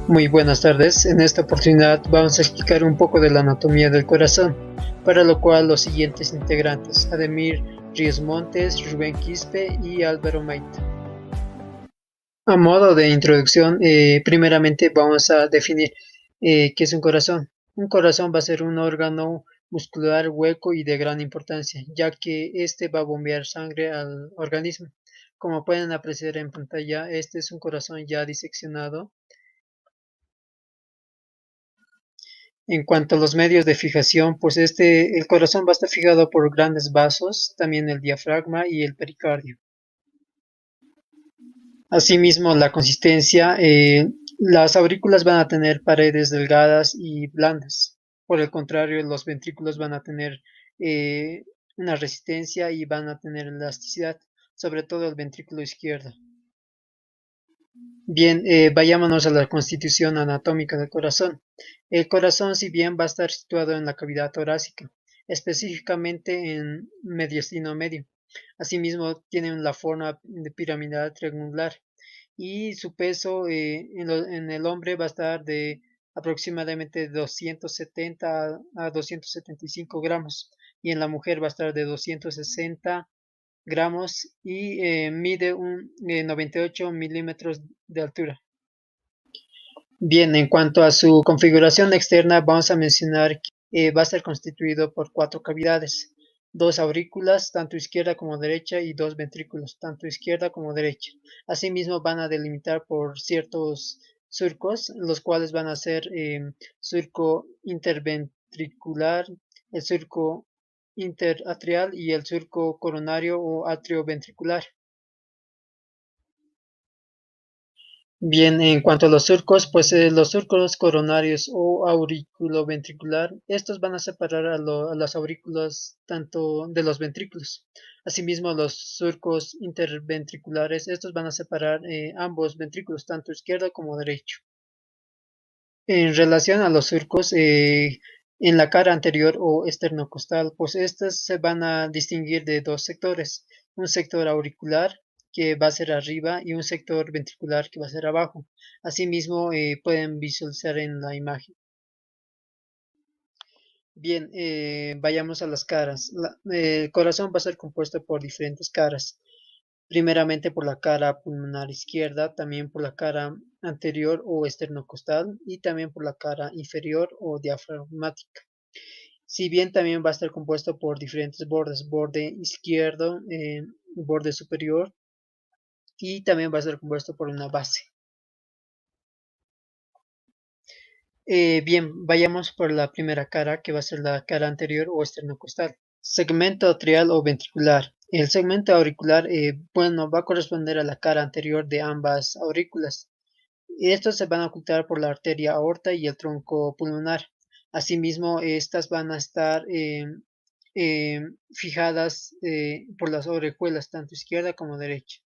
Muy buenas tardes, en esta oportunidad vamos a explicar un poco de la anatomía del corazón, para lo cual los siguientes integrantes: Ademir Ríos Montes, Rubén Quispe y Álvaro Maita. A modo de introducción, primeramente vamos a definir qué es un corazón. Un corazón va a ser un órgano muscular hueco y de gran importancia, ya que este va a bombear sangre al organismo. Como pueden apreciar en pantalla, este es un corazón ya diseccionado. En cuanto a los medios de fijación, pues el corazón va a estar fijado por grandes vasos, también el diafragma y el pericardio. Asimismo, la consistencia, las aurículas van a tener paredes delgadas y blandas. Por el contrario, los ventrículos van a tener eh, una resistencia y van a tener elasticidad, sobre todo el ventrículo izquierdo. Bien, vayámonos a la constitución anatómica del corazón. El corazón, si bien va a estar situado en la cavidad torácica, específicamente en mediastino medio. Asimismo, tiene la forma de piramidal triangular y su peso en el hombre va a estar de aproximadamente 270 a 275 gramos y en la mujer va a estar de 260 gramos y mide 98 milímetros de altura. Bien, en cuanto a su configuración externa, vamos a mencionar que va a ser constituido por 4 cavidades, 2 aurículas, tanto izquierda como derecha, y 2 ventrículos, tanto izquierda como derecha. Asimismo, van a delimitar por ciertos surcos, los cuales van a ser surco interventricular, el surco interatrial y el surco coronario o atrioventricular. Bien, en cuanto a los surcos, pues los surcos coronarios o auriculoventricular, estos van a separar a las aurículas tanto de los ventrículos. Asimismo, los surcos interventriculares, estos van a separar ambos ventrículos, tanto izquierdo como derecho. En relación a los surcos en la cara anterior o esternocostal, pues estos se van a distinguir de 2 sectores: un sector auricular que va a ser arriba y un sector ventricular que va a ser abajo. Asimismo, pueden visualizar en la imagen. Bien, vayamos a las caras. El corazón va a ser compuesto por diferentes caras. Primeramente por la cara pulmonar izquierda, también por la cara anterior o esternocostal y también por la cara inferior o diafragmática. Si bien también va a estar compuesto por diferentes bordes: borde izquierdo, borde superior, y también va a estar compuesto por una base. Bien, vayamos por la primera cara, que va a ser la cara anterior o esternocostal. Segmento atrial o ventricular. El segmento auricular, bueno, va a corresponder a la cara anterior de ambas aurículas. Estos se van a ocultar por la arteria aorta y el tronco pulmonar. Asimismo, estas van a estar fijadas por las orejuelas, tanto izquierda como derecha.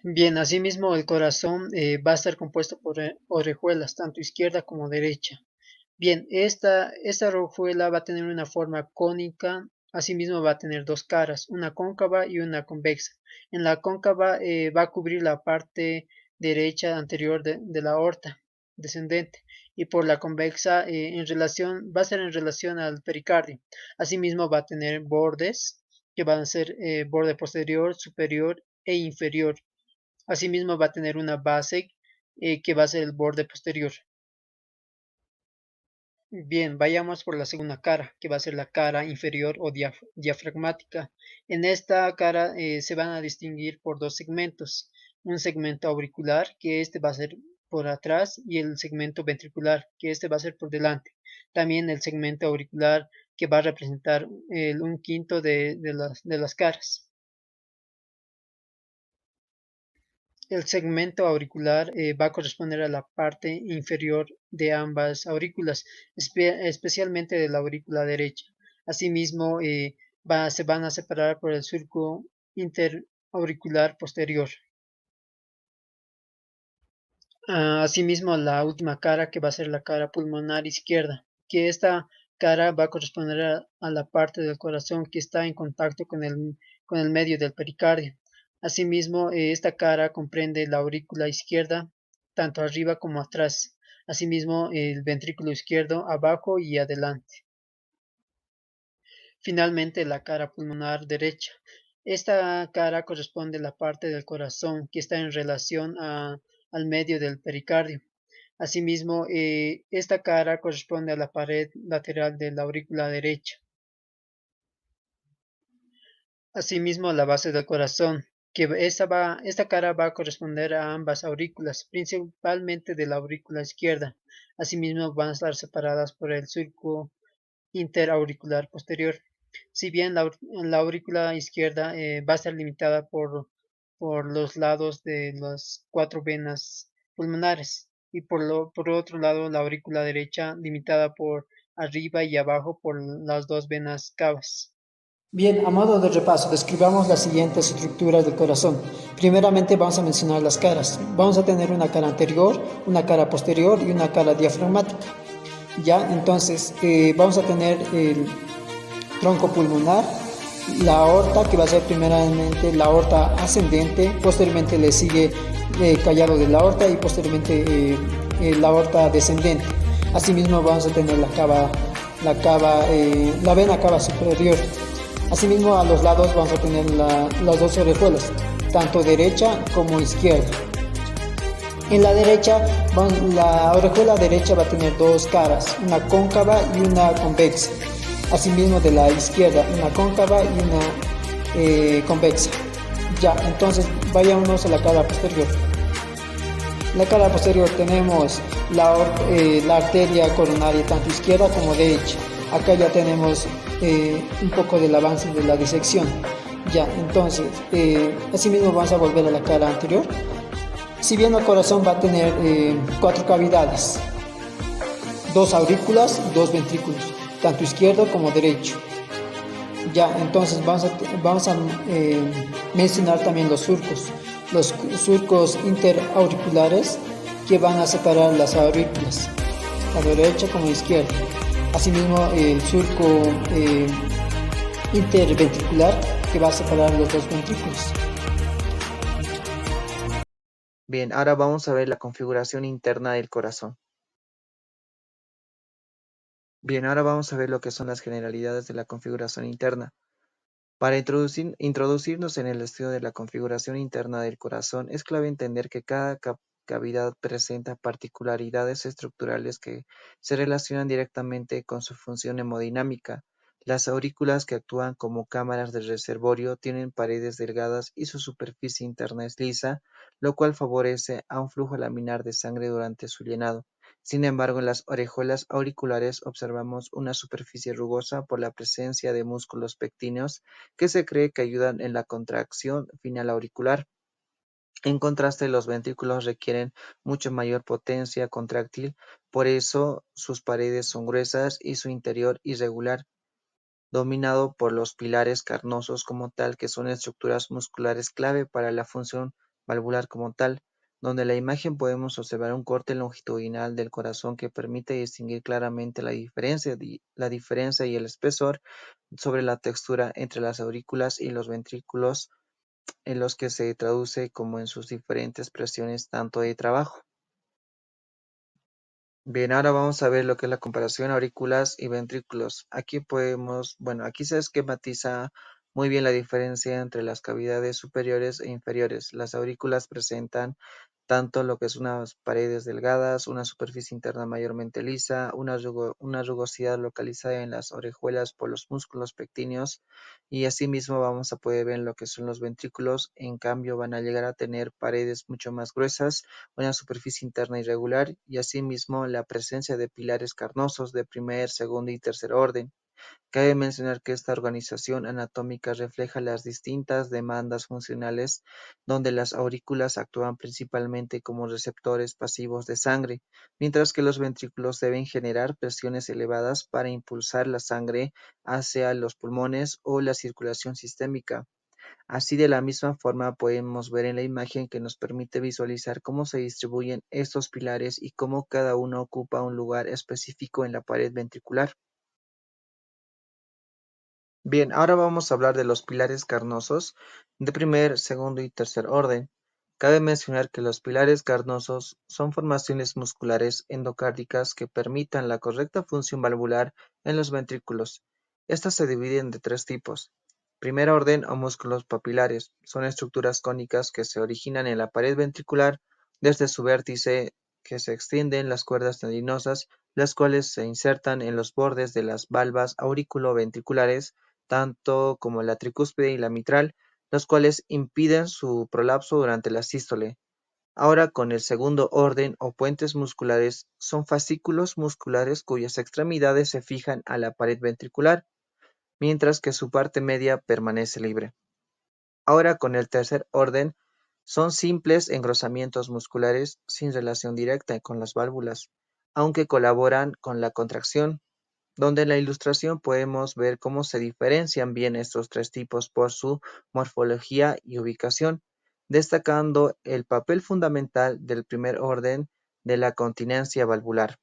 Bien, asimismo, el corazón va a estar compuesto por orejuelas, tanto izquierda como derecha. Bien, esta orejuela va a tener una forma cónica. Asimismo, va a tener 2 caras, una cóncava y una convexa. En la cóncava va a cubrir la parte derecha anterior de la aorta descendente, y por la convexa va a ser en relación al pericardio. Asimismo, va a tener bordes que van a ser borde posterior, superior e inferior. Asimismo, va a tener una base que va a ser el borde posterior. Bien, vayamos por la segunda cara, que va a ser la cara inferior o diafragmática. En esta cara se van a distinguir por 2 segmentos: un segmento auricular, que este va a ser por atrás, y el segmento ventricular, que este va a ser por delante. También el segmento auricular, que va a representar un quinto de las caras. El segmento auricular va a corresponder a la parte inferior de ambas aurículas, especialmente de la aurícula derecha. Asimismo, se van a separar por el surco interauricular posterior. Asimismo, la última cara, que va a ser la cara pulmonar izquierda, que esta cara va a corresponder a la parte del corazón que está en contacto con el medio del pericardio. Asimismo, esta cara comprende la aurícula izquierda, tanto arriba como atrás. Asimismo, el ventrículo izquierdo abajo y adelante. Finalmente, la cara pulmonar derecha. Esta cara corresponde a la parte del corazón que está en relación al medio del pericardio. Asimismo, esta cara corresponde a la pared lateral de la aurícula derecha. Asimismo, la base del corazón, que esta cara va a corresponder a ambas aurículas, principalmente de la aurícula izquierda. Asimismo, van a estar separadas por el surco interauricular posterior. Si bien la aurícula izquierda va a estar limitada por los lados de las cuatro venas pulmonares y por otro lado la aurícula derecha limitada por arriba y abajo por las dos venas cavas. Bien, a modo de repaso, describamos las siguientes estructuras del corazón. Primeramente vamos a mencionar las caras. Vamos a tener una cara anterior, una cara posterior y una cara diafragmática. Ya, entonces vamos a tener el tronco pulmonar, la aorta, que va a ser primeramente la aorta ascendente, posteriormente le sigue callado de la aorta y posteriormente la aorta descendente. Asimismo vamos a tener la vena cava superior. Asimismo, a los lados vamos a tener las dos orejuelas, tanto derecha como izquierda. En la derecha, la orejuela derecha va a tener dos caras, una cóncava y una convexa. Asimismo, de la izquierda, una cóncava y una convexa. Ya, entonces vayámonos a la cara posterior. La cara posterior tenemos la arteria coronaria, tanto izquierda como derecha. Acá ya tenemos un poco del avance de la disección. Ya, entonces, asimismo vamos a volver a la cara anterior. Si bien el corazón va a tener cuatro cavidades, dos aurículas y dos ventrículos, tanto izquierdo como derecho. Ya, entonces vamos a mencionar también los surcos interauriculares que van a separar las aurículas, la derecha como la izquierda. Asimismo, el surco interventricular que va a separar los dos ventrículos. Bien, ahora vamos a ver la configuración interna del corazón. Bien, ahora vamos a ver lo que son las generalidades de la configuración interna. Para introducirnos en el estudio de la configuración interna del corazón, es clave entender que cada cavidad presenta particularidades estructurales que se relacionan directamente con su función hemodinámica. Las aurículas, que actúan como cámaras de reservorio, tienen paredes delgadas y su superficie interna es lisa, lo cual favorece a un flujo laminar de sangre durante su llenado. Sin embargo, en las orejuelas auriculares observamos una superficie rugosa por la presencia de músculos pectíneos que se cree que ayudan en la contracción final auricular. En contraste, los ventrículos requieren mucho mayor potencia contráctil, por eso sus paredes son gruesas y su interior irregular, dominado por los pilares carnosos como tal, que son estructuras musculares clave para la función valvular como tal. Donde en la imagen podemos observar un corte longitudinal del corazón que permite distinguir claramente la diferencia y el espesor sobre la textura entre las aurículas y los ventrículos, en los que se traduce como en sus diferentes presiones tanto de trabajo. Bien, ahora vamos a ver lo que es la comparación aurículas y ventrículos. Aquí se esquematiza muy bien la diferencia entre las cavidades superiores e inferiores. Las aurículas presentan tanto lo que es unas paredes delgadas, una superficie interna mayormente lisa, una rugosidad localizada en las orejuelas por los músculos pectíneos, y asimismo vamos a poder ver lo que son los ventrículos. En cambio, van a llegar a tener paredes mucho más gruesas, una superficie interna irregular y asimismo la presencia de pilares carnosos de primer, segundo y tercer orden. Cabe mencionar que esta organización anatómica refleja las distintas demandas funcionales, donde las aurículas actúan principalmente como receptores pasivos de sangre, mientras que los ventrículos deben generar presiones elevadas para impulsar la sangre hacia los pulmones o la circulación sistémica. Así, de la misma forma, podemos ver en la imagen que nos permite visualizar cómo se distribuyen estos pilares y cómo cada uno ocupa un lugar específico en la pared ventricular. Bien, ahora vamos a hablar de los pilares carnosos de primer, segundo y tercer orden. Cabe mencionar que los pilares carnosos son formaciones musculares endocárdicas que permitan la correcta función valvular en los ventrículos. Estas se dividen de tres tipos. Primer orden o músculos papilares son estructuras cónicas que se originan en la pared ventricular desde su vértice que se extienden las cuerdas tendinosas, las cuales se insertan en los bordes de las valvas auriculoventriculares tanto como la tricúspide y la mitral, los cuales impiden su prolapso durante la sístole. Ahora con el segundo orden o puentes musculares son fascículos musculares cuyas extremidades se fijan a la pared ventricular, mientras que su parte media permanece libre. Ahora con el tercer orden son simples engrosamientos musculares sin relación directa con las válvulas, aunque colaboran con la contracción, donde en la ilustración podemos ver cómo se diferencian bien estos tres tipos por su morfología y ubicación, destacando el papel fundamental del primer orden de la continencia valvular.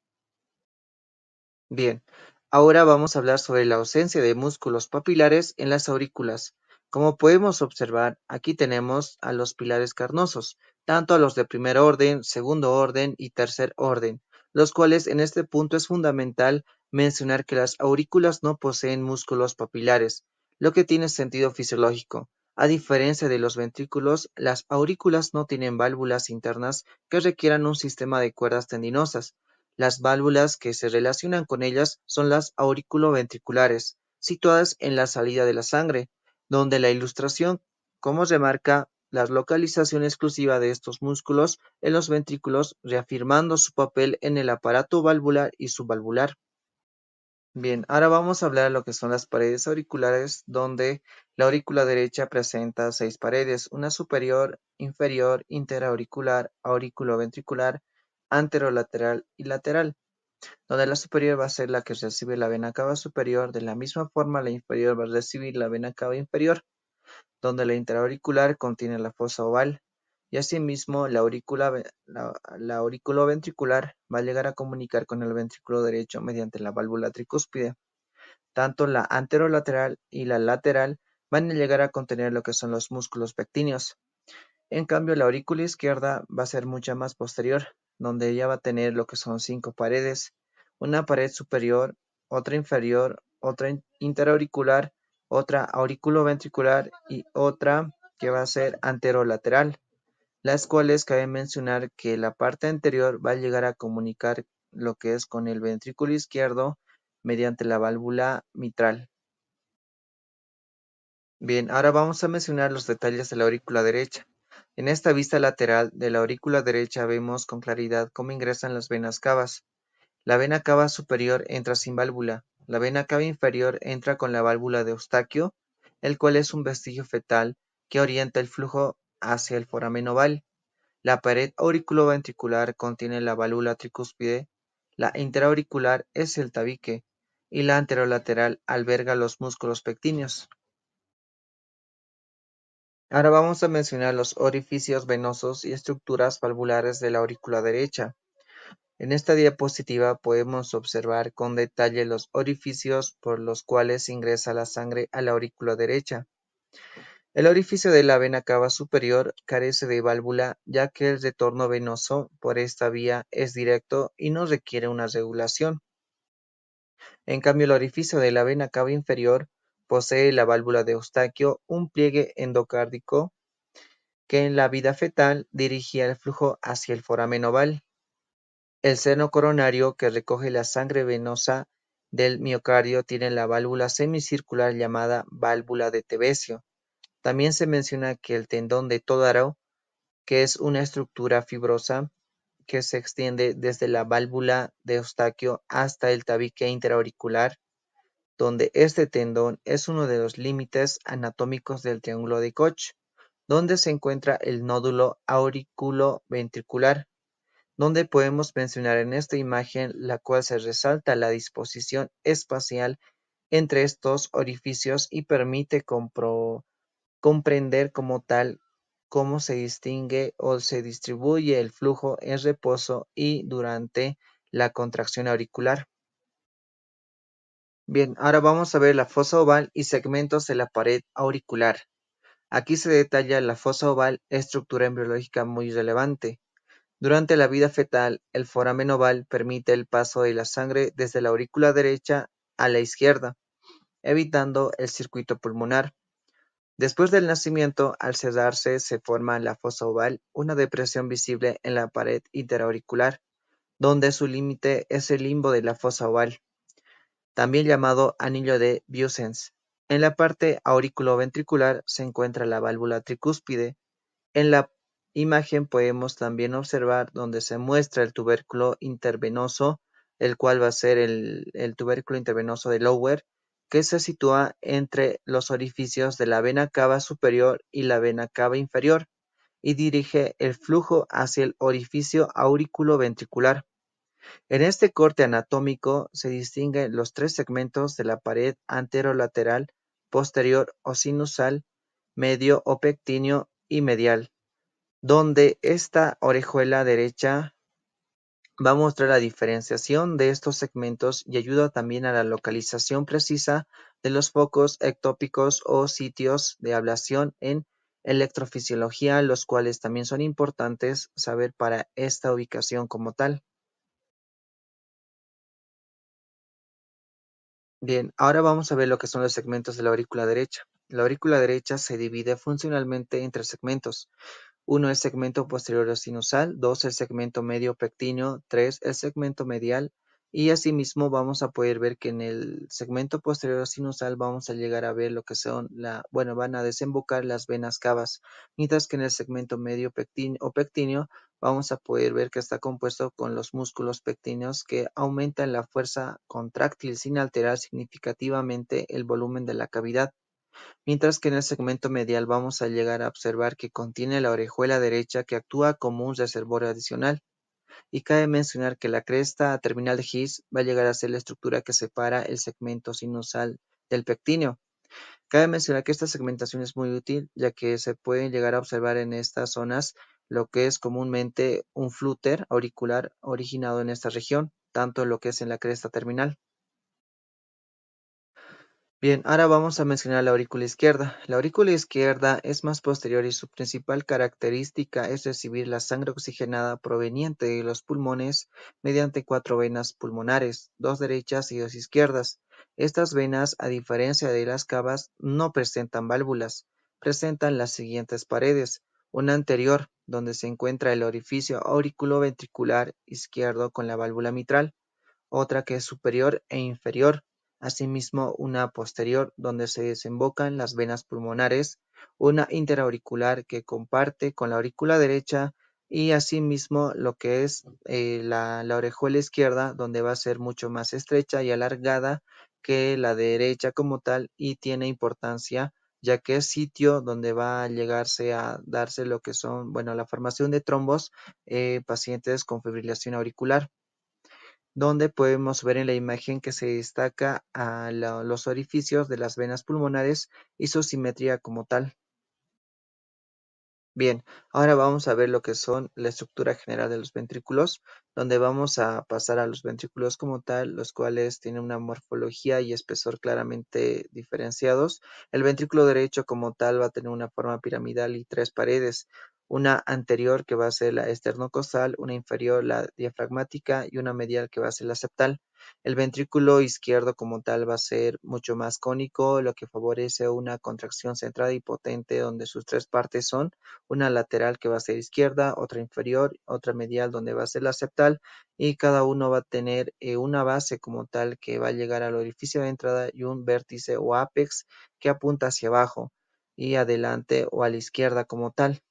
Bien, ahora vamos a hablar sobre la ausencia de músculos papilares en las aurículas. Como podemos observar, aquí tenemos a los pilares carnosos, tanto a los de primer orden, segundo orden y tercer orden, los cuales en este punto es fundamental mencionar que las aurículas no poseen músculos papilares, lo que tiene sentido fisiológico. A diferencia de los ventrículos, las aurículas no tienen válvulas internas que requieran un sistema de cuerdas tendinosas. Las válvulas que se relacionan con ellas son las auriculoventriculares, situadas en la salida de la sangre, donde la ilustración, como remarca, la localización exclusiva de estos músculos en los ventrículos, reafirmando su papel en el aparato valvular y subvalvular. Bien, ahora vamos a hablar de lo que son las paredes auriculares, donde la aurícula derecha presenta 6 paredes, una superior, inferior, interauricular, auriculoventricular, anterolateral y lateral, donde la superior va a ser la que recibe la vena cava superior, de la misma forma la inferior va a recibir la vena cava inferior, donde la interauricular contiene la fosa oval, y asimismo la auriculoventricular va a llegar a comunicar con el ventrículo derecho mediante la válvula tricúspide. Tanto la anterolateral y la lateral van a llegar a contener lo que son los músculos pectíneos. En cambio, la aurícula izquierda va a ser mucha más posterior, donde ella va a tener lo que son 5 paredes, una pared superior, otra inferior, otra interauricular, otra auriculoventricular y otra que va a ser anterolateral, las cuales cabe mencionar que la parte anterior va a llegar a comunicar lo que es con el ventrículo izquierdo mediante la válvula mitral. Bien, ahora vamos a mencionar los detalles de la aurícula derecha. En esta vista lateral de la aurícula derecha vemos con claridad cómo ingresan las venas cavas. La vena cava superior entra sin válvula. La vena cava inferior entra con la válvula de Eustaquio, el cual es un vestigio fetal que orienta el flujo hacia el foramen oval. La pared auriculoventricular contiene la válvula tricúspide, la interauricular es el tabique y la anterolateral alberga los músculos pectíneos. Ahora vamos a mencionar los orificios venosos y estructuras valvulares de la aurícula derecha. En esta diapositiva podemos observar con detalle los orificios por los cuales ingresa la sangre a la aurícula derecha. El orificio de la vena cava superior carece de válvula, ya que el retorno venoso por esta vía es directo y no requiere una regulación. En cambio, el orificio de la vena cava inferior posee la válvula de Eustaquio, un pliegue endocárdico que en la vida fetal dirigía el flujo hacia el foramen oval. El seno coronario que recoge la sangre venosa del miocardio tiene la válvula semicircular llamada válvula de Tevesio. También se menciona que el tendón de Todaro, que es una estructura fibrosa que se extiende desde la válvula de Eustaquio hasta el tabique interauricular, donde este tendón es uno de los límites anatómicos del triángulo de Koch, donde se encuentra el nódulo auriculoventricular, donde podemos mencionar en esta imagen la cual se resalta la disposición espacial entre estos orificios y permite comprender como tal cómo se distingue o se distribuye el flujo en reposo y durante la contracción auricular. Bien, ahora vamos a ver la fosa oval y segmentos de la pared auricular. Aquí se detalla la fosa oval, estructura embriológica muy relevante. Durante la vida fetal, el foramen oval permite el paso de la sangre desde la aurícula derecha a la izquierda, evitando el circuito pulmonar. Después del nacimiento, al cerrarse, se forma la fosa oval, una depresión visible en la pared interauricular, donde su límite es el limbo de la fosa oval, también llamado anillo de Busens. En la parte auriculoventricular se encuentra la válvula tricúspide. En la imagen podemos también observar donde se muestra el tubérculo intervenoso, el cual va a ser el tubérculo intervenoso de Lower, que se sitúa entre los orificios de la vena cava superior y la vena cava inferior y dirige el flujo hacia el orificio auriculoventricular. En este corte anatómico se distinguen los tres segmentos de la pared anterolateral, posterior o sinusal, medio o pectíneo y medial, donde esta orejuela derecha va a mostrar la diferenciación de estos segmentos y ayuda también a la localización precisa de los focos ectópicos o sitios de ablación en electrofisiología, los cuales también son importantes saber para esta ubicación como tal. Bien, ahora vamos a ver lo que son los segmentos de la aurícula derecha. La aurícula derecha se divide funcionalmente en tres segmentos. Uno, el segmento posterior sinusal, dos, el segmento medio pectíneo, tres, el segmento medial, y asimismo vamos a poder ver que en el segmento posterior sinusal vamos a llegar a ver lo que son van a desembocar las venas cavas, mientras que en el segmento medio pectíneo o pectíneo vamos a poder ver que está compuesto con los músculos pectíneos que aumentan la fuerza contráctil sin alterar significativamente el volumen de la cavidad. Mientras que en el segmento medial vamos a llegar a observar que contiene la orejuela derecha que actúa como un reservorio adicional. Y cabe mencionar que la cresta terminal de His va a llegar a ser la estructura que separa el segmento sinusal del pectíneo. Cabe mencionar que esta segmentación es muy útil, ya que se pueden llegar a observar en estas zonas lo que es comúnmente un flúter auricular originado en esta región, tanto lo que es en la cresta terminal. Bien, ahora vamos a mencionar la aurícula izquierda. La aurícula izquierda es más posterior y su principal característica es recibir la sangre oxigenada proveniente de los pulmones mediante cuatro venas pulmonares, dos derechas y dos izquierdas. Estas venas, a diferencia de las cavas, no presentan válvulas. Presentan las siguientes paredes. Una anterior, donde se encuentra el orificio auriculoventricular izquierdo con la válvula mitral, otra que es superior e inferior, asimismo una posterior donde se desembocan las venas pulmonares, una interauricular que comparte con la aurícula derecha y asimismo lo que es la orejuela izquierda donde va a ser mucho más estrecha y alargada que la derecha como tal y tiene importancia ya que es sitio donde va a llegarse a darse lo que son, bueno, la formación de trombos pacientes con fibrilación auricular donde podemos ver en la imagen que se destaca a los orificios de las venas pulmonares y su simetría como tal. Bien, ahora vamos a ver lo que son la estructura general de los ventrículos, donde vamos a pasar a los ventrículos como tal, los cuales tienen una morfología y espesor claramente diferenciados. El ventrículo derecho como tal va a tener una forma piramidal y tres paredes, una anterior que va a ser la esternocostal, una inferior la diafragmática y una medial que va a ser la septal. El ventrículo izquierdo como tal va a ser mucho más cónico, lo que favorece una contracción centrada y potente donde sus tres partes son una lateral que va a ser izquierda, otra inferior, otra medial donde va a ser la septal y cada uno va a tener una base como tal que va a llegar al orificio de entrada y un vértice o ápex que apunta hacia abajo y adelante o a la izquierda como tal.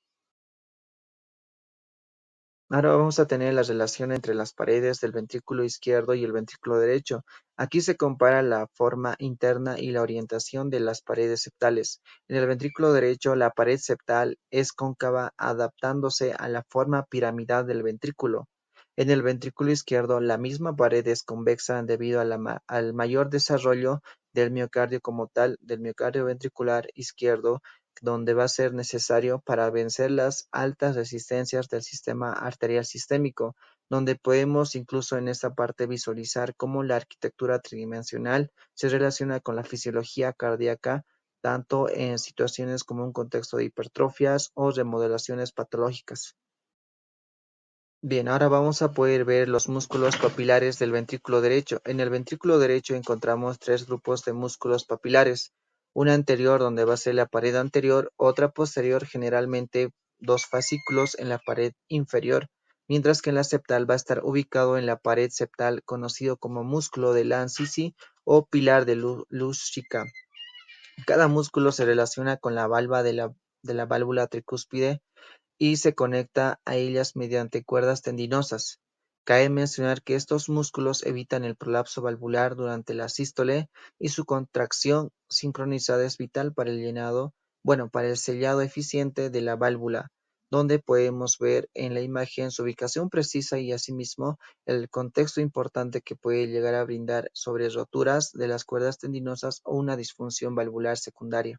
Ahora vamos a tener la relación entre las paredes del ventrículo izquierdo y el ventrículo derecho. Aquí se compara la forma interna y la orientación de las paredes septales. En el ventrículo derecho, la pared septal es cóncava adaptándose a la forma piramidal del ventrículo. En el ventrículo izquierdo, la misma pared es convexa debido a al mayor desarrollo del miocardio como tal, del miocardio ventricular izquierdo, donde va a ser necesario para vencer las altas resistencias del sistema arterial sistémico, donde podemos incluso en esta parte visualizar cómo la arquitectura tridimensional se relaciona con la fisiología cardíaca, tanto en situaciones como un contexto de hipertrofias o remodelaciones patológicas. Bien, ahora vamos a poder ver los músculos papilares del ventrículo derecho. En el ventrículo derecho encontramos tres grupos de músculos papilares. Una anterior donde va a ser la pared anterior, otra posterior, generalmente dos fascículos en la pared inferior, mientras que en la septal va a estar ubicado en la pared septal, conocido como músculo de Lancisi o pilar de Luschika. Cada músculo se relaciona con la valva de la válvula tricúspide y se conecta a ellas mediante cuerdas tendinosas. Cabe mencionar que estos músculos evitan el prolapso valvular durante la sístole y su contracción sincronizada es vital para el llenado, bueno, para el sellado eficiente de la válvula, donde podemos ver en la imagen su ubicación precisa y asimismo el contexto importante que puede llegar a brindar sobre roturas de las cuerdas tendinosas o una disfunción valvular secundaria.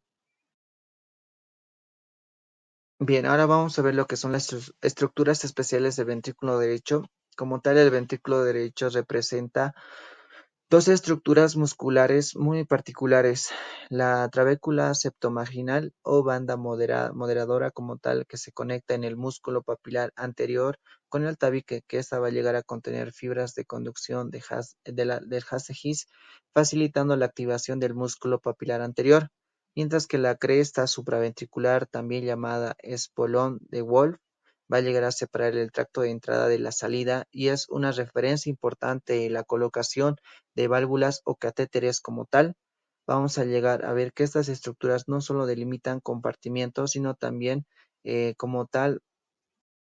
Bien, ahora vamos a ver lo que son las estructuras especiales del ventrículo derecho. Como tal, el ventrículo derecho representa dos estructuras musculares muy particulares: la trabécula septomarginal o banda moderadora como tal, que se conecta en el músculo papilar anterior con el tabique, que esta va a llegar a contener fibras de conducción del haz de His, facilitando la activación del músculo papilar anterior, mientras que la cresta supraventricular, también llamada espolón de Wolff, va a llegar a separar el tracto de entrada de la salida y es una referencia importante en la colocación de válvulas o catéteres como tal. Vamos a llegar a ver que estas estructuras no solo delimitan compartimientos, sino también como tal,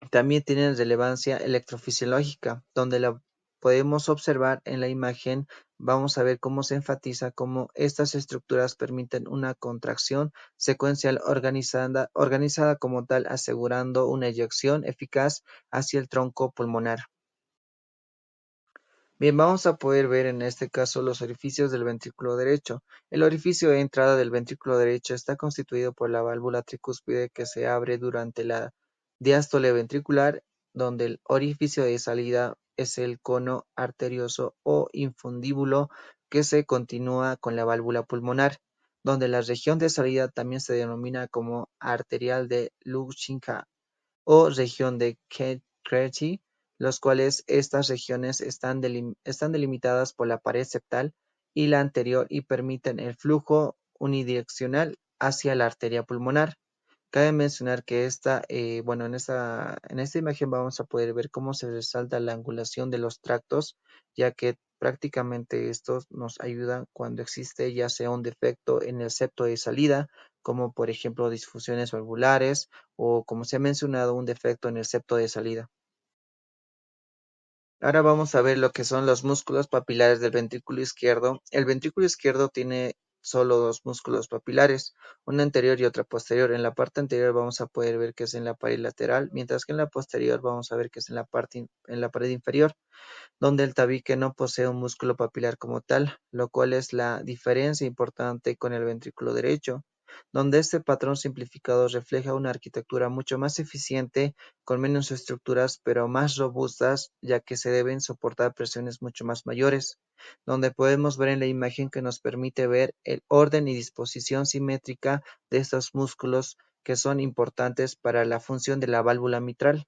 también tienen relevancia electrofisiológica, donde la podemos observar en la imagen. Vamos a ver cómo se enfatiza cómo estas estructuras permiten una contracción secuencial organizada como tal, asegurando una eyección eficaz hacia el tronco pulmonar. Bien, vamos a poder ver en este caso los orificios del ventrículo derecho. El orificio de entrada del ventrículo derecho está constituido por la válvula tricúspide, que se abre durante la diástole ventricular, donde el orificio de salida es el cono arterioso o infundíbulo, que se continúa con la válvula pulmonar, donde la región de salida también se denomina como arterial de Lubchinca o región de Kretschy, los cuales estas regiones están delimitadas por la pared septal y la anterior y permiten el flujo unidireccional hacia la arteria pulmonar. Cabe mencionar que bueno, en esta imagen vamos a poder ver cómo se resalta la angulación de los tractos, ya que prácticamente estos nos ayudan cuando existe ya sea un defecto en el septo de salida, como por ejemplo disfunciones valvulares o, como se ha mencionado, un defecto en el septo de salida. Ahora vamos a ver lo que son los músculos papilares del ventrículo izquierdo. El ventrículo izquierdo tiene solo dos músculos papilares, una anterior y otra posterior. En la parte anterior vamos a poder ver que es en la pared lateral, mientras que en la posterior vamos a ver que es en en la pared inferior, donde el tabique no posee un músculo papilar como tal, lo cual es la diferencia importante con el ventrículo derecho, donde este patrón simplificado refleja una arquitectura mucho más eficiente, con menos estructuras, pero más robustas, ya que se deben soportar presiones mucho más mayores, donde podemos ver en la imagen que nos permite ver el orden y disposición simétrica de estos músculos, que son importantes para la función de la válvula mitral.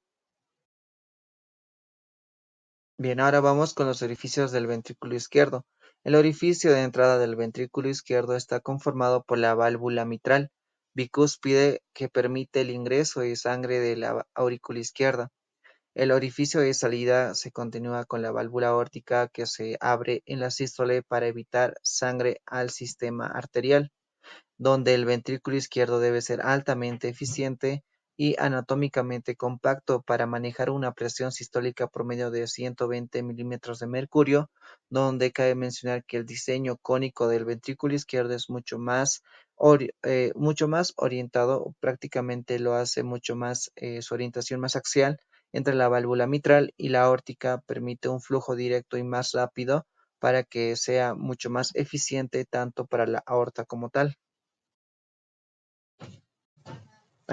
Bien, ahora vamos con los orificios del ventrículo izquierdo. El orificio de entrada del ventrículo izquierdo está conformado por la válvula mitral bicúspide, que permite el ingreso de sangre de la aurícula izquierda. El orificio de salida se continúa con la válvula aórtica, que se abre en la sístole para evitar sangre al sistema arterial, donde el ventrículo izquierdo debe ser altamente eficiente y anatómicamente compacto para manejar una presión sistólica promedio de 120 milímetros de mercurio, donde cabe mencionar que el diseño cónico del ventrículo izquierdo es mucho más orientado, prácticamente lo hace mucho más, su orientación más axial entre la válvula mitral y la aórtica, permite un flujo directo y más rápido para que sea mucho más eficiente tanto para la aorta como tal.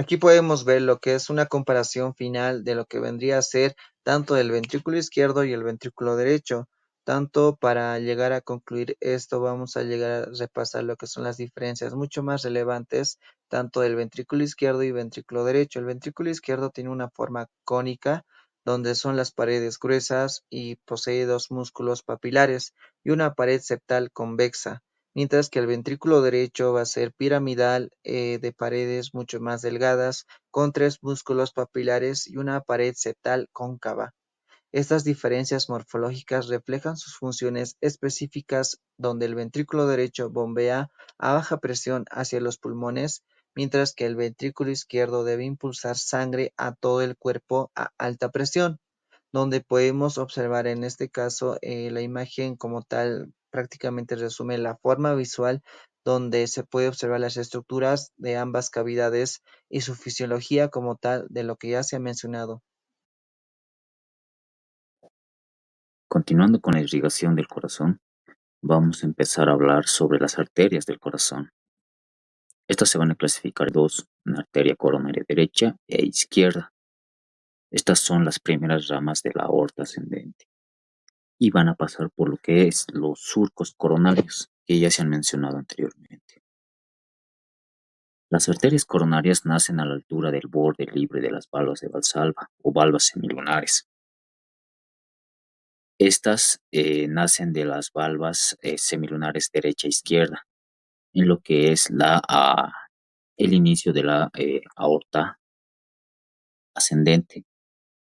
Aquí podemos ver lo que es una comparación final de lo que vendría a ser tanto el ventrículo izquierdo y el ventrículo derecho. Tanto para llegar a concluir esto, vamos a llegar a repasar lo que son las diferencias mucho más relevantes tanto del ventrículo izquierdo y ventrículo derecho. El ventrículo izquierdo tiene una forma cónica, donde son las paredes gruesas y posee dos músculos papilares y una pared septal convexa, mientras que el ventrículo derecho va a ser piramidal, de paredes mucho más delgadas, con tres músculos papilares y una pared septal cóncava. Estas diferencias morfológicas reflejan sus funciones específicas, donde el ventrículo derecho bombea a baja presión hacia los pulmones, mientras que el ventrículo izquierdo debe impulsar sangre a todo el cuerpo a alta presión, donde podemos observar en este caso la imagen como tal prácticamente resume la forma visual, donde se puede observar las estructuras de ambas cavidades y su fisiología como tal de lo que ya se ha mencionado. Continuando con la irrigación del corazón, vamos a empezar a hablar sobre las arterias del corazón. Estas se van a clasificar en dos, una arteria coronaria derecha e izquierda. Estas son las primeras ramas de la aorta ascendente y van a pasar por lo que es los surcos coronarios, que ya se han mencionado anteriormente. Las arterias coronarias nacen a la altura del borde libre de las valvas de Valsalva o valvas semilunares. Estas nacen de las valvas semilunares derecha e izquierda, en lo que es el inicio de la aorta ascendente.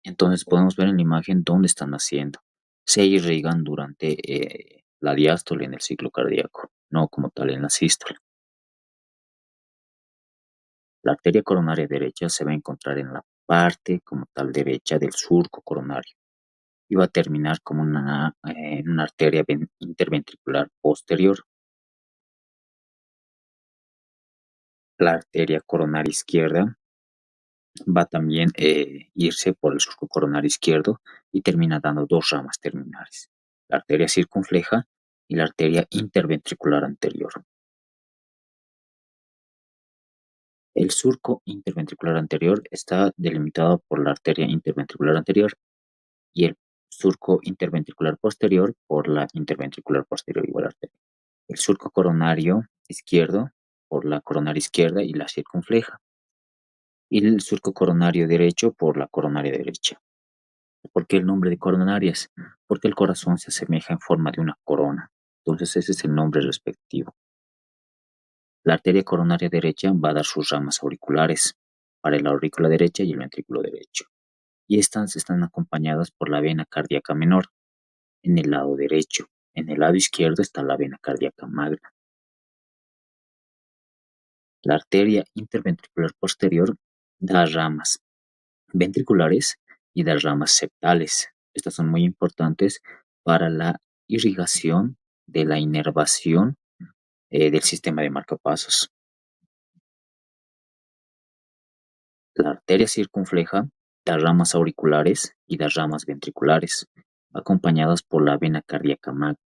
Entonces podemos ver en la imagen dónde están naciendo. Se irrigan durante la diástole en el ciclo cardíaco, no como tal en la sístole. La arteria coronaria derecha se va a encontrar en la parte como tal derecha del surco coronario y va a terminar como en una arteria interventricular posterior. La arteria coronaria izquierda va también irse por el surco coronario izquierdo y termina dando dos ramas terminales, la arteria circunfleja y la arteria interventricular anterior. El surco interventricular anterior está delimitado por la arteria interventricular anterior y el surco interventricular posterior por la interventricular posterior igual arteria. El surco coronario izquierdo por la coronaria izquierda y la circunfleja. Y el surco coronario derecho por la coronaria derecha. ¿Por qué el nombre de coronarias? Porque el corazón se asemeja en forma de una corona. Entonces ese es el nombre respectivo. La arteria coronaria derecha va a dar sus ramas auriculares para la aurícula derecha y el ventrículo derecho. Y estas están acompañadas por la vena cardíaca menor en el lado derecho. En el lado izquierdo está la vena cardíaca magna. La arteria interventricular posterior da ramas ventriculares y de ramas septales. Estas son muy importantes para la irrigación de la inervación del sistema de marcapasos. La arteria circunfleja da ramas auriculares y da ramas ventriculares, acompañadas por la vena cardíaca magna,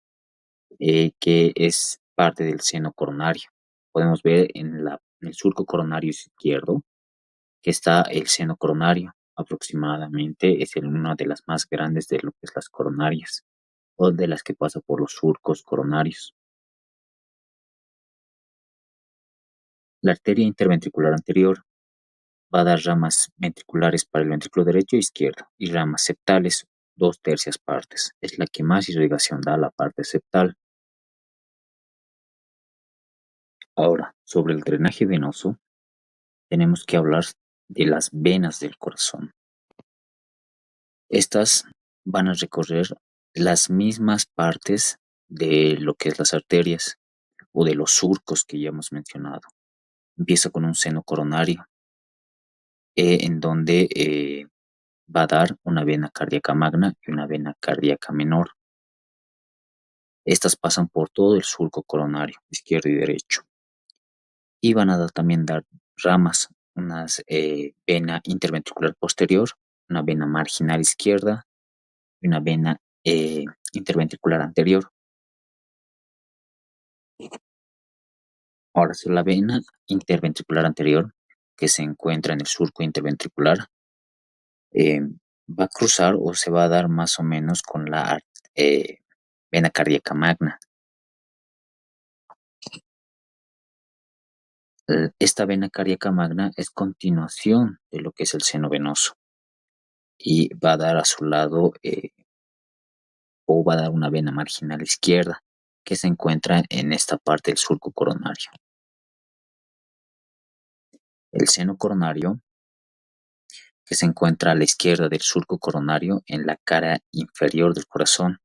que es parte del seno coronario. Podemos ver en el surco coronario izquierdo que está el seno coronario. Aproximadamente es una de las más grandes de lo que es las coronarias o de las que pasa por los surcos coronarios. La arteria interventricular anterior va a dar ramas ventriculares para el ventrículo derecho e izquierdo y ramas septales, 2/3 partes. Es la que más irrigación da a la parte septal. Ahora, sobre el drenaje venoso, tenemos que hablar de las venas del corazón. Estas van a recorrer las mismas partes de lo que es las arterias o de los surcos que ya hemos mencionado. Empieza con un seno coronario, en donde va a dar una vena cardíaca magna y una vena cardíaca menor. Estas pasan por todo el surco coronario, izquierdo y derecho. Y van a también dar ramas, una vena interventricular posterior, una vena marginal izquierda y una vena interventricular anterior. Ahora, sobre la vena interventricular anterior, que se encuentra en el surco interventricular va a cruzar o se va a dar más o menos con la vena cardíaca magna. Esta vena cardíaca magna es continuación de lo que es el seno venoso y va a dar a su lado o va a dar una vena marginal izquierda que se encuentra en esta parte del surco coronario. El seno coronario, que se encuentra a la izquierda del surco coronario en la cara inferior del corazón.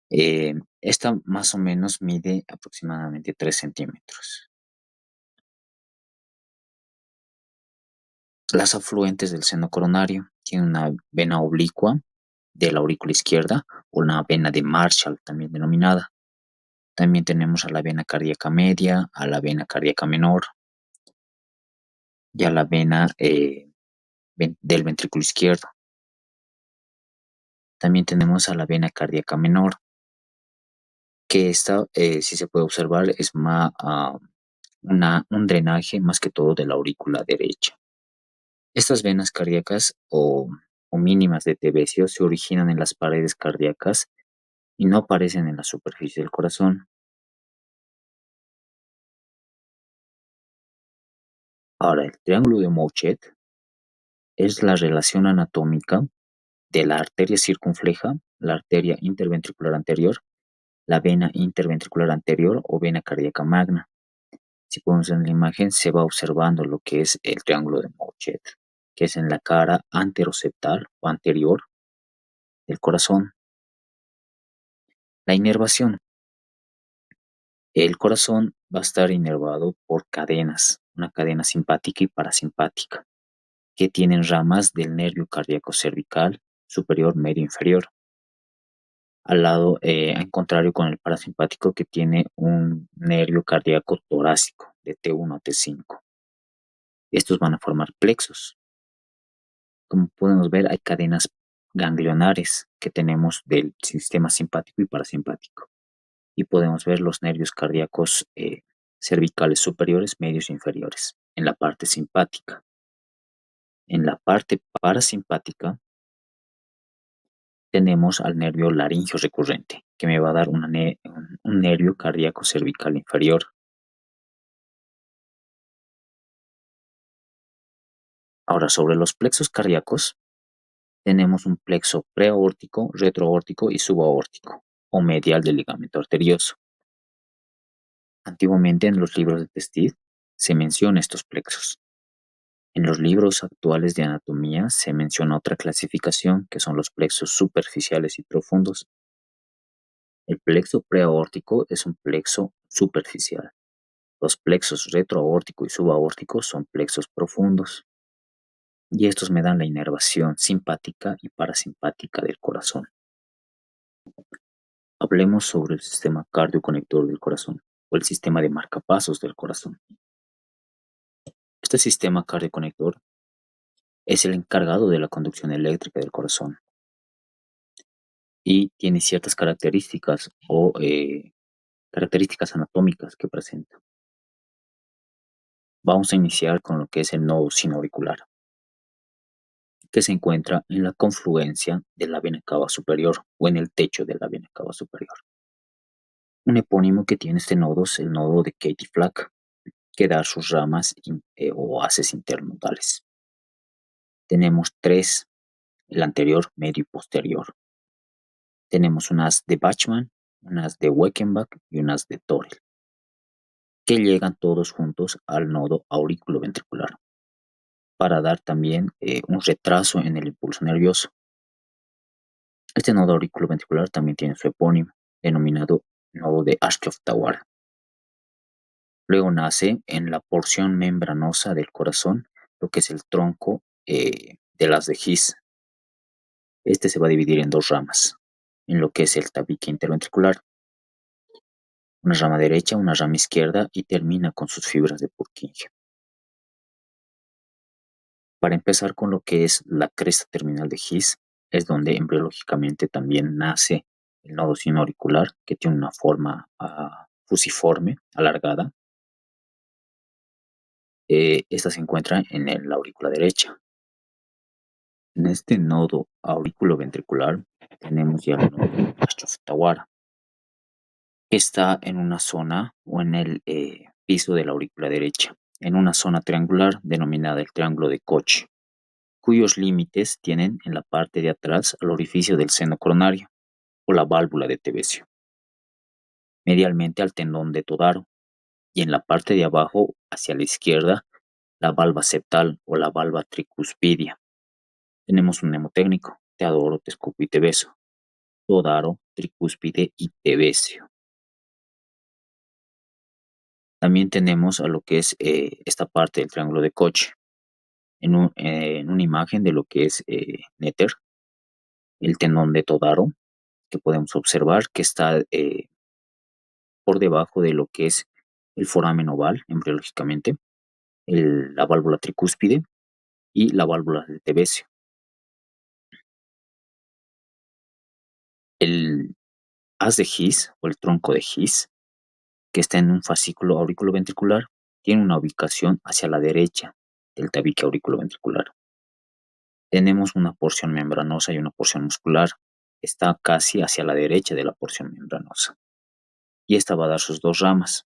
Esta más o menos mide aproximadamente 3 centímetros. Las afluentes del seno coronario tienen una vena oblicua de la aurícula izquierda, o una vena de Marshall también denominada. También tenemos a la vena cardíaca media, a la vena cardíaca menor y a la vena del ventrículo izquierdo. También tenemos a la vena cardíaca menor, que esta, si se puede observar, es un drenaje más que todo de la aurícula derecha. Estas venas cardíacas o mínimas de Tevesio se originan en las paredes cardíacas y no aparecen en la superficie del corazón. Ahora, el triángulo de Mouchet es la relación anatómica de la arteria circunfleja, la arteria interventricular anterior, la vena interventricular anterior o vena cardíaca magna. Si podemos ver en la imagen, se va observando lo que es el triángulo de Mouchet, que es en la cara anteroseptal o anterior del corazón. La inervación. El corazón va a estar inervado por cadenas, una cadena simpática y parasimpática, que tienen ramas del nervio cardíaco cervical, superior, medio, inferior. Al lado, en contrario con el parasimpático, que tiene un nervio cardíaco torácico de T1 a T5. Estos van a formar plexos. Como podemos ver, hay cadenas ganglionares que tenemos del sistema simpático y parasimpático. Y podemos ver los nervios cardíacos cervicales superiores, medios e inferiores en la parte simpática. En la parte parasimpática tenemos al nervio laringio recurrente, que me va a dar un nervio cardíaco cervical inferior. Ahora, sobre los plexos cardíacos, tenemos un plexo preaórtico, retroaórtico y subaórtico, o medial del ligamento arterioso. Antiguamente en los libros de Testit se menciona estos plexos. En los libros actuales de anatomía se menciona otra clasificación, que son los plexos superficiales y profundos. El plexo preaórtico es un plexo superficial. Los plexos retroaórtico y subaórtico son plexos profundos. Y estos me dan la inervación simpática y parasimpática del corazón. Hablemos sobre el sistema cardioconector del corazón, o el sistema de marcapasos del corazón. Este sistema cardioconector es el encargado de la conducción eléctrica del corazón y tiene ciertas características o características anatómicas que presenta. Vamos a iniciar con lo que es el nodo sinoauricular, que se encuentra en la confluencia de la vena cava superior o en el techo de la vena cava superior. Un epónimo que tiene este nodo es el nodo de Katy-Flack, que da sus ramas o haces internodales. Tenemos tres, el anterior, medio y posterior. Tenemos unas de Bachmann, unas de Weckenbach y unas de Torel, que llegan todos juntos al nodo auriculoventricular para dar también un retraso en el impulso nervioso. Este nodo auriculoventricular también tiene su epónimo, denominado nodo de Ashcroft-Tawara. Luego nace en la porción membranosa del corazón lo que es el tronco de las de His. Este se va a dividir en dos ramas, en lo que es el tabique interventricular, una rama derecha, una rama izquierda, y termina con sus fibras de Purkinje. Para empezar con lo que es la cresta terminal de His, es donde embriológicamente también nace el nodo sinoauricular, que tiene una forma fusiforme, alargada. Esta se encuentra en la aurícula derecha. En este nodo auriculoventricular tenemos ya el nodo Ashotawara, que está en una zona o en el piso de la aurícula derecha, en una zona triangular denominada el triángulo de Koch, cuyos límites tienen en la parte de atrás al orificio del seno coronario o la válvula de Tevesio, medialmente al tendón de Todaro, y en la parte de abajo, hacia la izquierda, la valva septal o la valva tricuspidia. Tenemos un mnemotécnico: Teodoro, te escupo y te beso. Todaro, tricúspide y Tevesio. También tenemos a lo que es esta parte del triángulo de Koch, en una imagen de lo que es Néter, el tendón de Todaro, que podemos observar que está por debajo de lo que es el foramen oval, embriológicamente, la válvula tricúspide y la válvula de Tevesio. El haz de His o el tronco de His, que está en un fascículo auriculoventricular, tiene una ubicación hacia la derecha del tabique auriculoventricular. Tenemos una porción membranosa y una porción muscular. Está casi hacia la derecha de la porción membranosa. Y esta va a dar sus dos ramas.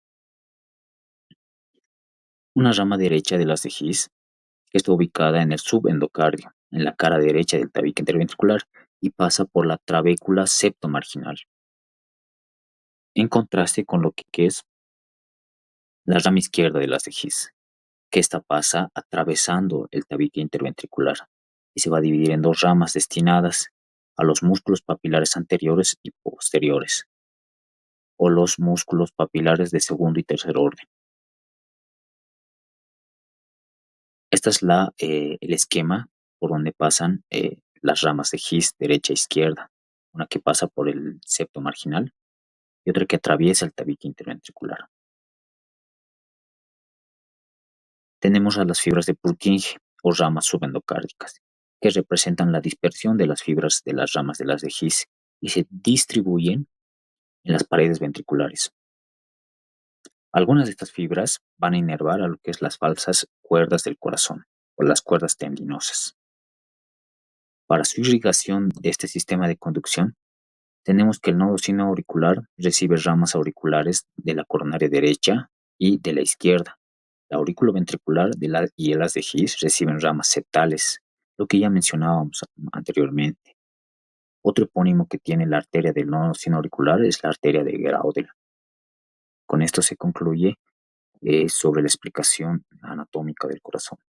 Una rama derecha de las de His, que está ubicada en el subendocardio, en la cara derecha del tabique interventricular, y pasa por la trabécula septomarginal. En contraste con lo que es la rama izquierda de las de His, que esta pasa atravesando el tabique interventricular y se va a dividir en dos ramas destinadas a los músculos papilares anteriores y posteriores, o los músculos papilares de segundo y tercer orden. Este es el esquema por donde pasan las ramas de His derecha e izquierda, una que pasa por el septo marginal y otra que atraviesa el tabique interventricular. Tenemos a las fibras de Purkinje o ramas subendocárdicas, que representan la dispersión de las fibras de las ramas de las de His y se distribuyen en las paredes ventriculares. Algunas de estas fibras van a inervar a lo que es las falsas cuerdas del corazón o las cuerdas tendinosas. Para su irrigación de este sistema de conducción, tenemos que el nodo sinoauricular recibe ramas auriculares de la coronaria derecha y de la izquierda. La auriculoventricular y el haz de His reciben ramas septales, lo que ya mencionábamos anteriormente. Otro epónimo que tiene la arteria del nodo sinoauricular es la arteria de Graudel. Con esto se concluye sobre la explicación anatómica del corazón.